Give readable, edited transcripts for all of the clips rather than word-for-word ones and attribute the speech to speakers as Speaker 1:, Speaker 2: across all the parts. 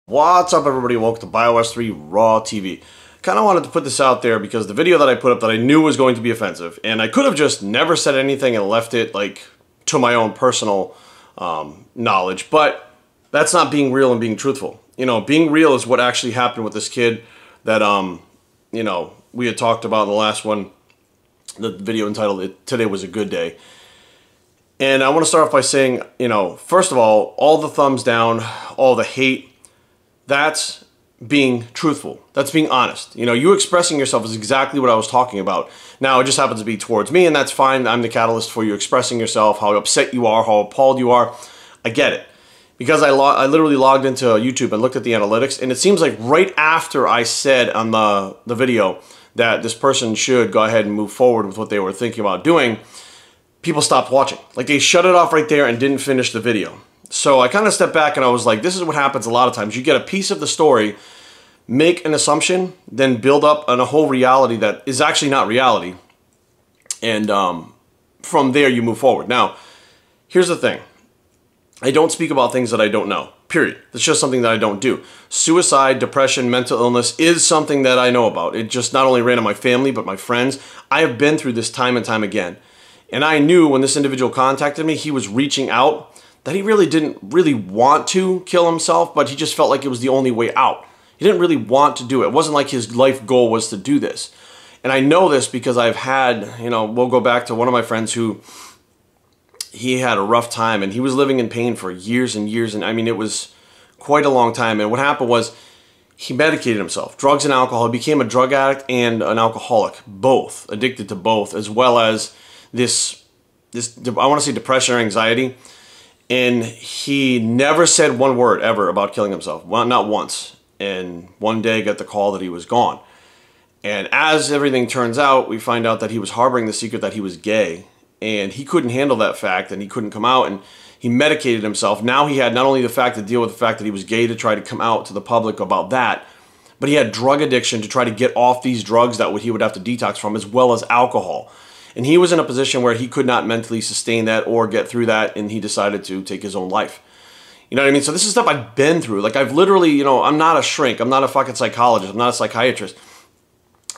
Speaker 1: What's up, everybody? Welcome to BioS 3 Raw TV. Kind of wanted to put this out there because the video that I put up that I knew was going to be offensive, and I could have just never said anything and left it like to my own personal knowledge, but that's not being real and being truthful. You know, being real is what actually happened with this kid that you know, we had talked about in the last one, the video entitled "Today Was a Good Day." And I want to start off by saying, you know, first of all the thumbs down, all the hate, that's being truthful. That's being honest. You know, you expressing yourself is exactly what I was talking about. Now, it just happens to be towards me, and that's fine. I'm the catalyst for you expressing yourself, how upset you are, how appalled you are. I get it. Because I literally logged into YouTube and looked at the analytics, and it seems like right after I said on the video that this person should go ahead and move forward with what they were thinking about doing, people stopped watching. Like, they shut it off right there and didn't finish the video. So I kind of stepped back and I was like, this is what happens a lot of times. You get a piece of the story, make an assumption, then build up on a whole reality that is actually not reality. And from there you move forward. Now, here's the thing. I don't speak about things that I don't know, period. It's just something that I don't do. Suicide, depression, mental illness is something that I know about. It just not only ran in my family, but my friends. I have been through this time and time again. And I knew when this individual contacted me, he was reaching out, that he really didn't really want to kill himself, but he just felt like it was the only way out. He didn't really want to do it. It wasn't like his life goal was to do this. And I know this because I've had, you know, we'll go back to one of my friends who, he had a rough time and he was living in pain for years and years. And I mean, it was quite a long time. And what happened was he medicated himself, drugs and alcohol. He became a drug addict and an alcoholic, both, addicted to both, as well as this I want to say depression or anxiety. And he never said one word ever about killing himself. Well, not once. And one day got the call that he was gone. And as everything turns out, we find out that he was harboring the secret that he was gay. And he couldn't handle that fact and he couldn't come out, and he medicated himself. Now he had not only the fact to deal with the fact that he was gay to try to come out to the public about that, but he had drug addiction to try to get off these drugs that he would have to detox from, as well as alcohol. And he was in a position where he could not mentally sustain that or get through that, and he decided to take his own life. You know what I mean? So this is stuff I've been through. Like, I've literally, you know, I'm not a shrink. I'm not a fucking psychologist. I'm not a psychiatrist.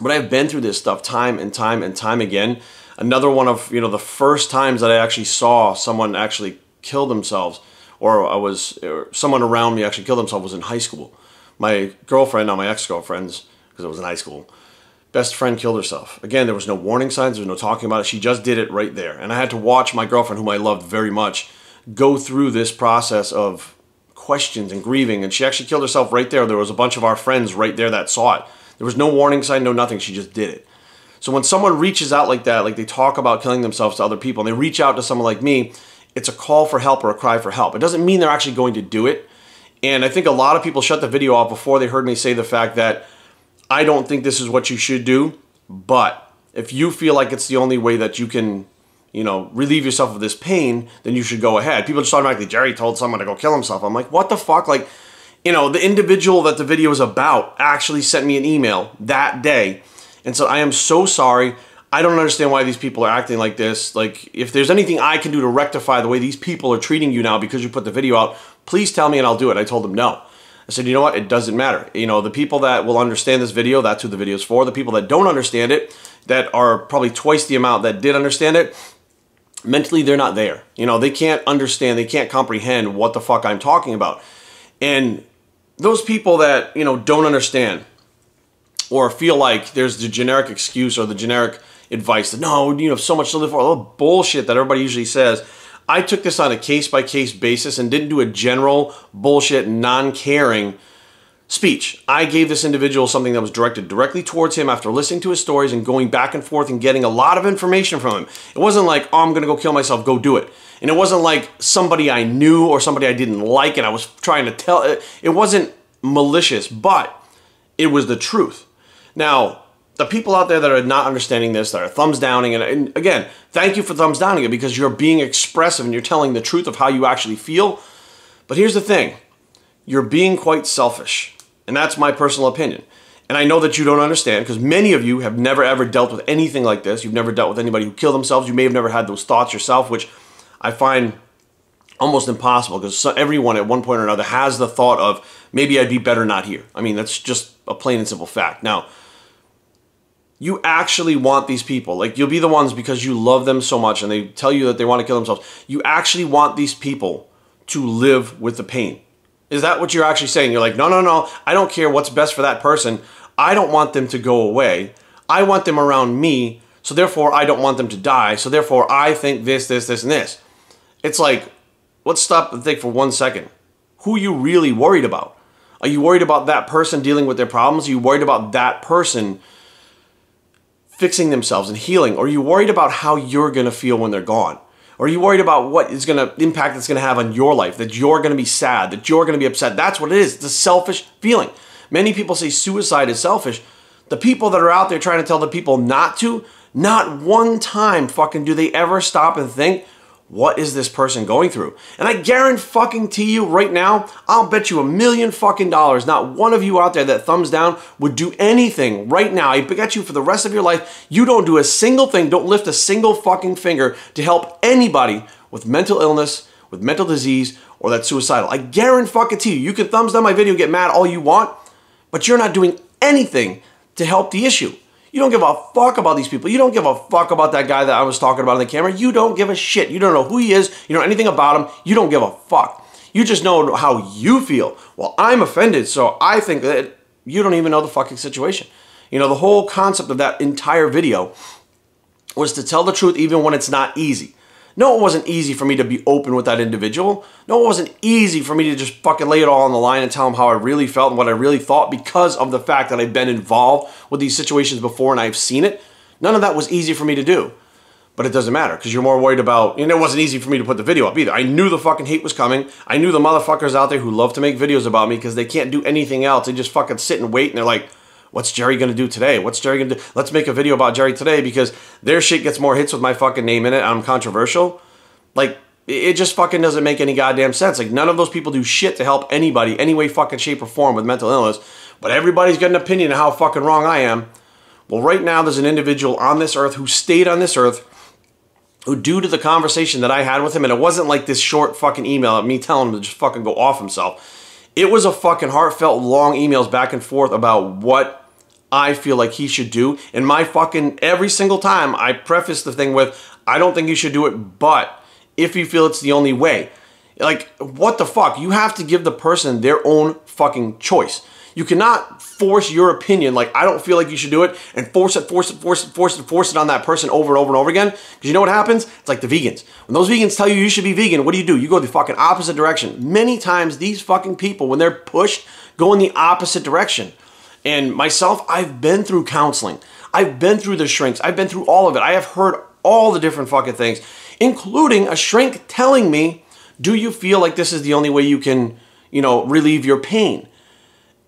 Speaker 1: But I've been through this stuff time and time and time again. Another one of, you know, the first times that I actually saw someone actually kill themselves, or someone around me actually kill themselves, was in high school. My girlfriend, not my ex-girlfriends, because I was in high school, best friend killed herself. Again, there was no warning signs, there was no talking about it. She just did it right there. And I had to watch my girlfriend, whom I loved very much, go through this process of questions and grieving. And she actually killed herself right there. There was a bunch of our friends right there that saw it. There was no warning sign, no nothing. She just did it. So when someone reaches out like that, like they talk about killing themselves to other people, and they reach out to someone like me, it's a call for help or a cry for help. It doesn't mean they're actually going to do it. And I think a lot of people shut the video off before they heard me say the fact that I don't think this is what you should do, but if you feel like it's the only way that you can, you know, relieve yourself of this pain, then you should go ahead. People just automatically, Jerry told someone to go kill himself. I'm like, what the fuck? Like, you know, the individual that the video is about actually sent me an email that day and said, I am so sorry. I don't understand why these people are acting like this. Like, if there's anything I can do to rectify the way these people are treating you now because you put the video out, please tell me and I'll do it. I told them no. I said, you know what? It doesn't matter. You know, the people that will understand this video, that's who the video is for. The people that don't understand it, that are probably twice the amount that did understand it, mentally they're not there. You know, they can't understand, they can't comprehend what the fuck I'm talking about. And those people that, you know, don't understand or feel like there's the generic excuse or the generic advice that, no, you have so much to live for, all the bullshit that everybody usually says. I took this on a case-by-case basis and didn't do a general bullshit, non-caring speech. I gave this individual something that was directed directly towards him after listening to his stories and going back and forth and getting a lot of information from him. It wasn't like, oh, I'm going to go kill myself, go do it. And it wasn't like somebody I knew or somebody I didn't like and I was trying to tell. It wasn't malicious, but it was the truth. Now, the people out there that are not understanding this, that are thumbs downing, and again, thank you for thumbs downing it because you're being expressive and you're telling the truth of how you actually feel. But here's the thing. You're being quite selfish, and that's my personal opinion. And I know that you don't understand because many of you have never ever dealt with anything like this. You've never dealt with anybody who killed themselves. You may have never had those thoughts yourself, which I find almost impossible because everyone at one point or another has the thought of maybe I'd be better not here. I mean, that's just a plain and simple fact. Now, you actually want these people, like you'll be the ones because you love them so much and they tell you that they want to kill themselves. You actually want these people to live with the pain. Is that what you're actually saying? You're like, no, no, no, I don't care what's best for that person. I don't want them to go away. I want them around me. So therefore, I don't want them to die. So therefore, I think this, this, this, and this. It's like, let's stop and think for 1 second. Who are you really worried about? Are you worried about that person dealing with their problems? Are you worried about that person fixing themselves and healing? Or are you worried about how you're going to feel when they're gone? Or are you worried about what is going to impact it's going to have on your life? That you're going to be sad, that you're going to be upset. That's what it is. It's a selfish feeling. Many people say suicide is selfish. The people that are out there trying to tell the people not to, not one time fucking do they ever stop and think, what is this person going through? And I guarantee you right now, I'll bet you $1 million fucking dollars, not one of you out there that thumbs down would do anything right now. I bet you for the rest of your life, you don't do a single thing, don't lift a single fucking finger to help anybody with mental illness, with mental disease, or that's suicidal. I guarantee you, you can thumbs down my video, get mad all you want, but you're not doing anything to help the issue. You don't give a fuck about these people. You don't give a fuck about that guy that I was talking about on the camera. You don't give a shit. You don't know who he is. You don't know anything about him. You don't give a fuck. You just know how you feel. Well, I'm offended, so I think that you don't even know the fucking situation. You know, the whole concept of that entire video was to tell the truth even when it's not easy. No, it wasn't easy for me to be open with that individual. No, it wasn't easy for me to just fucking lay it all on the line and tell him how I really felt and what I really thought because of the fact that I've been involved with these situations before and I've seen it. None of that was easy for me to do. But it doesn't matter because you're more worried about, and it wasn't easy for me to put the video up either. I knew the fucking hate was coming. I knew the motherfuckers out there who love to make videos about me because they can't do anything else. They just fucking sit and wait and they're like, what's Jerry going to do today? What's Jerry going to do? Let's make a video about Jerry today because their shit gets more hits with my fucking name in it. I'm controversial. Like, it just fucking doesn't make any goddamn sense. Like, none of those people do shit to help anybody, any way, fucking, shape, or form with mental illness. But everybody's got an opinion of how fucking wrong I am. Well, right now, there's an individual on this earth who stayed on this earth who, due to the conversation that I had with him, and it wasn't like this short fucking email of me telling him to just fucking go off himself. It was a fucking heartfelt, long emails back and forth about what I feel like he should do. And my fucking, every single time, I preface the thing with, I don't think you should do it, but if you feel it's the only way. Like, what the fuck? You have to give the person their own fucking choice. You cannot force your opinion, like, I don't feel like you should do it, and force it on that person over and over and over again. Because you know what happens? It's like the vegans. When those vegans tell you should be vegan, what do? You go the fucking opposite direction. Many times, these fucking people, when they're pushed, go in the opposite direction. And myself, I've been through counseling. I've been through the shrinks. I've been through all of it. I have heard all the different fucking things, including a shrink telling me, do you feel like this is the only way you can, you know, relieve your pain?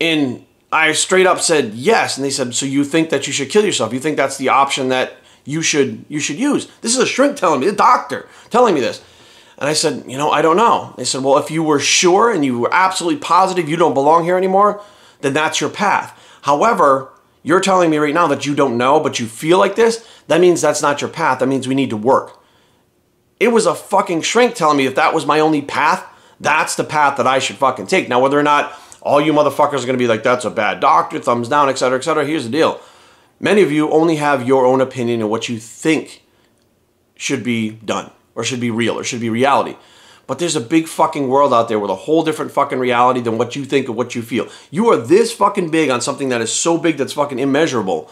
Speaker 1: And I straight up said yes. And they said, so you think that you should kill yourself? You think that's the option that you should use? This is a shrink telling me, a doctor telling me this. And I said, you know, I don't know. They said, well, if you were sure and you were absolutely positive you don't belong here anymore, then that's your path. However, you're telling me right now that you don't know, but you feel like this. That means that's not your path. That means we need to work. It was a fucking shrink telling me if that was my only path, that's the path that I should fucking take. Now, whether or not all you motherfuckers are going to be like, that's a bad doctor, thumbs down, etc., here's the deal. Many of you only have your own opinion of what you think should be done, or should be real, or should be reality. But there's a big fucking world out there with a whole different fucking reality than what you think or what you feel. You are this fucking big on something that is so big that's fucking immeasurable.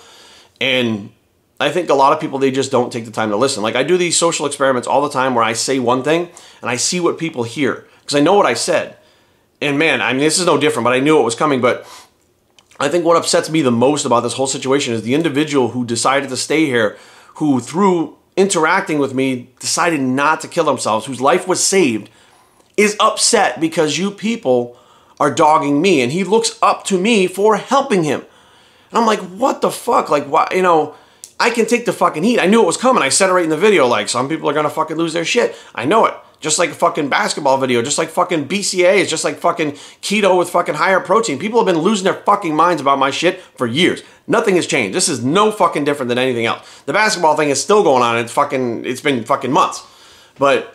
Speaker 1: And I think a lot of people, they just don't take the time to listen. Like, I do these social experiments all the time where I say one thing and I see what people hear because I know what I said. And man, I mean, this is no different, but I knew it was coming. But I think what upsets me the most about this whole situation is the individual who decided to stay here, who through interacting with me decided not to kill themselves, whose life was saved, is upset because you people are dogging me. And he looks up to me for helping him. And I'm like, what the fuck? Like, why, you know, I can take the fucking heat. I knew it was coming. I said it right in the video. Like, some people are going to fucking lose their shit. I know it. Just like a fucking basketball video. Just like fucking BCAAs. Just like fucking keto with fucking higher protein. People have been losing their fucking minds about my shit for years. Nothing has changed. This is no fucking different than anything else. The basketball thing is still going on. It's been fucking months. But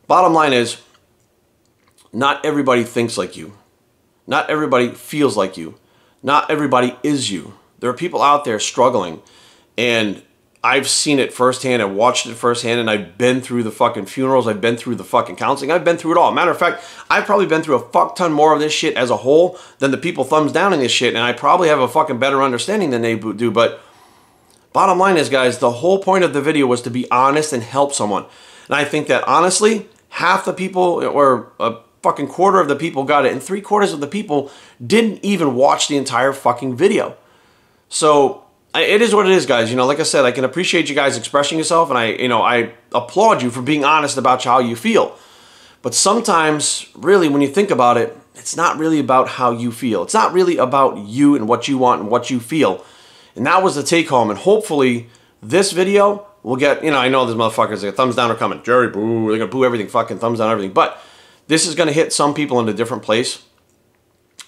Speaker 1: bottom line is, Not everybody thinks like you. Not everybody feels like you. Not everybody is you. There are people out there struggling, and I've seen it firsthand. I've watched it firsthand, and I've been through the fucking funerals. I've been through the fucking counseling. I've been through it all. Matter of fact, I've probably been through a fuck ton more of this shit as a whole than the people thumbs down in this shit, and I probably have a fucking better understanding than they do. But bottom line is, guys, the whole point of the video was to be honest and help someone. And I think that, honestly, half the people, or a fucking quarter of the people got it, and 3/4 of the people didn't even watch the entire fucking video. So it is what it is, guys. You know, like I said, I can appreciate you guys expressing yourself, and I applaud you for being honest about how you feel. But sometimes, really, when you think about it, it's not really about how you feel. It's not really about you and what you want and what you feel. And that was the take home. And hopefully, this video will get, you know, I know there's motherfuckers that thumbs down are coming. Jerry, boo. They're going to boo everything, fucking thumbs down everything. But this is going to hit some people in a different place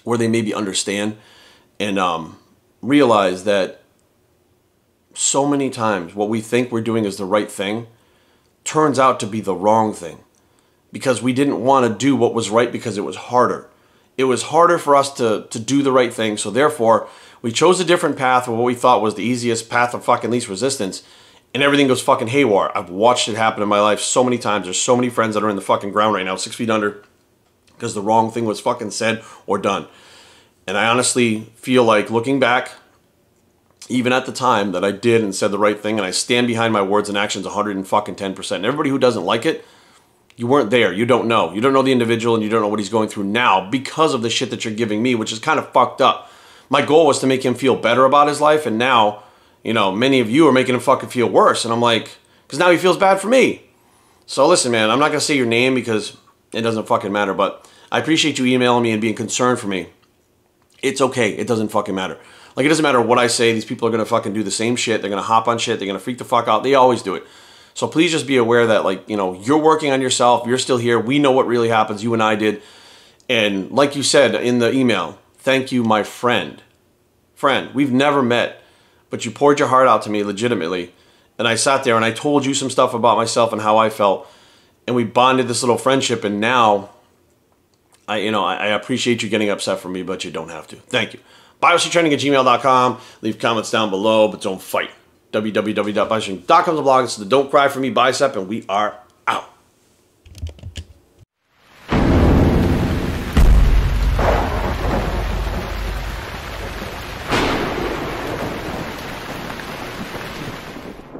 Speaker 1: where they maybe understand and realize that so many times what we think we're doing is the right thing turns out to be the wrong thing, because we didn't want to do what was right because it was harder. It was harder for us to do the right thing, so therefore we chose a different path, or what we thought was the easiest path of fucking least resistance, and everything goes fucking haywire. I've watched it happen in my life so many times. There's so many friends that are in the fucking ground right now, 6 feet under, because the wrong thing was fucking said or done. And I honestly feel like, looking back, even at the time, that I did and said the right thing, and I stand behind my words and actions 110%. And everybody who doesn't like it, you weren't there. You don't know. You don't know the individual, and you don't know what he's going through now because of the shit that you're giving me, which is kind of fucked up. My goal was to make him feel better about his life, and now, you know, many of you are making him fucking feel worse. And I'm like, because now he feels bad for me. So listen, man, I'm not going to say your name because it doesn't fucking matter, but I appreciate you emailing me and being concerned for me. It's okay. It doesn't fucking matter. Like, it doesn't matter what I say. These people are going to fucking do the same shit. They're going to hop on shit. They're going to freak the fuck out. They always do it. So please just be aware that, like, you know, you're working on yourself. You're still here. We know what really happens. You and I did. And like you said in the email, thank you, my friend. Friend, we've never met, but you poured your heart out to me legitimately. And I sat there and I told you some stuff about myself and how I felt. And we bonded this little friendship. And now, I appreciate you getting upset for me, but you don't have to. Thank you. BioStrengthTraining@gmail.com. Leave comments down below, but don't fight. www.biostrength.com is the blog. It's the Don't Cry For Me Bicep, and we are